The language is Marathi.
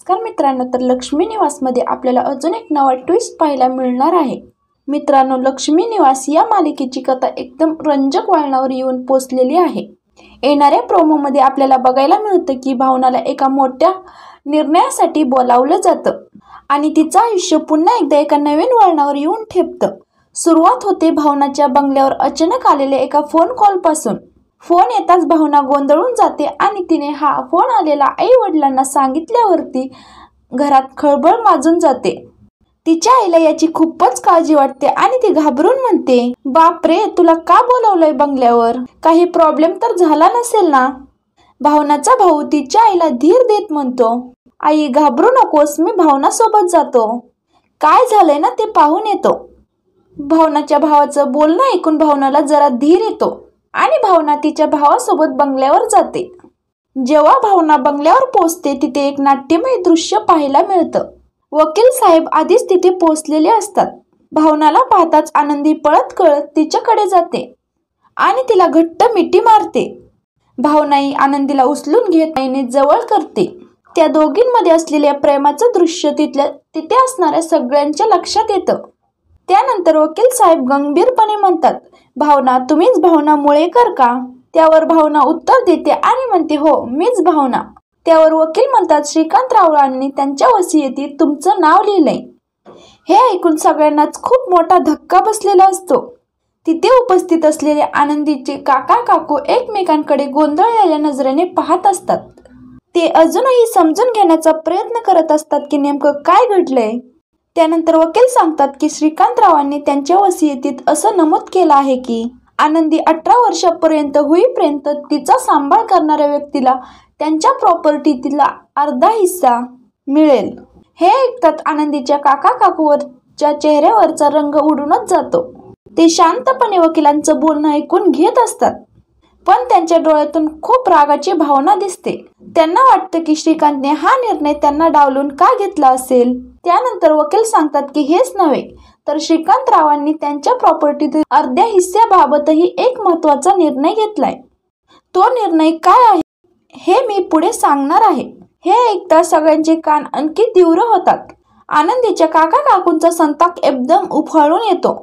नमस्कार मित्रांनो, तर लक्ष्मी निवासमध्ये आपल्याला अजून एक नवा ट्विस्ट पाहायला मिळणार आहे. मित्रांनो, लक्ष्मी निवास या मालिकेची कथा एकदम रंजक वळणावर येऊन पोचलेली आहे. येणाऱ्या प्रोमोमध्ये आपल्याला बघायला मिळतं की भावनाला एका मोठ्या निर्णयासाठी बोलावलं जातं आणि तिचं आयुष्य पुन्हा एकदा एका नवीन वळणावर येऊन ठेपतं. सुरुवात होते भावनाच्या बंगल्यावर अचानक आलेल्या एका फोन कॉलपासून. फोन येताच भावना गोंधळून जाते आणि तिने हा फोन आलेला आई वडिलांना सांगितल्यावरती घरात खळबळ माजून जाते. तिच्या आईला याची खूपच काळजी वाटते आणि ती घाबरून म्हणते, बापरे, तुला का बोलवलंय बंगल्यावर? काही प्रॉब्लेम तर झाला नसेल ना? भावनाचा भाऊ तिच्या आईला धीर देत म्हणतो, आई घाबरू नकोस, मी भावना सोबत जातो. काय झालंय ना ते पाहून येतो. भावनाच्या भावाचं बोलणं ऐकून भावनाला जरा धीर येतो आणि भावना तिच्या भावासोबत बंगल्यावर जाते. जेव्हा भावना बंगल्यावर पोहोचते तिथे एक नाट्यमय दृश्य पाहायला मिळतं. वकील साहेब आधीच तिथे पोहोचलेले असतात. भावनाला पाहताच आनंदी पळत कळत तिच्याकडे जाते आणि तिला घट्ट मिठी मारते. भावनाही आनंदीला उचलून घेत आईने जवळ करते. त्या दोघींमध्ये असलेल्या प्रेमाचं दृश्य तिथे असणाऱ्या सगळ्यांच्या लक्षात येतं. त्यानंतर वकील साहेब गंभीरपणे म्हणतात, भावना, तुम्हीच भावना मुळेकर का? त्यावर भावना उत्तर देते आणि म्हणते, हो, मीच भावना. त्यावर वकील म्हणतात, श्रीकांतरावांनी त्यांच्या वसियतीत तुमचं नाव लिहिलंय. हे ऐकून सगळ्यांनाच खूप मोठा धक्का बसलेला असतो. तिथे उपस्थित असलेले आनंदीचे काका काकू एकमेकांकडे गोंधळलेल्या नजरेने पाहत असतात. ते अजूनही समजून घेण्याचा प्रयत्न करत असतात की नेमकं काय घडलंय. त्यानंतर वकील सांगतात की श्रीकांतरावांनी त्यांच्या वसियतीत असं नमूद केलं आहे की आनंदी 18 वर्षापर्यंत होईपर्यंत तिचा सांभाळ करणाऱ्या व्यक्तीला त्यांच्या प्रॉपर्टीतला अर्धा हिस्सा मिळेल. हे ऐकतात आनंदीच्या काका काकूवरच्या चेहऱ्यावरचा रंग उडूनच जातो. ते शांतपणे वकिलांचं बोलणं ऐकून घेत असतात, पण त्यांच्या डोळ्यातून खूप रागाची भावना दिसते. त्यांना वाटतं की श्रीकांतने हा निर्णय त्यांना डावलून का घेतला असेल. त्यानंतर वकील सांगतात की हेच नव्हे तर श्रीकांतरावांनी त्यांच्या प्रॉपर्टीतील अर्ध्या हिस्स्याबाबतही एक महत्त्वाचा निर्णय घेतलाय. तो निर्णय काय आहे हे मी पुढे सांगणार आहे. हे ऐकता सगळ्यांचे कान आणखी तीव्र होतात. आनंदीच्या काका काकूंचा संताप एकदम उफाळून येतो.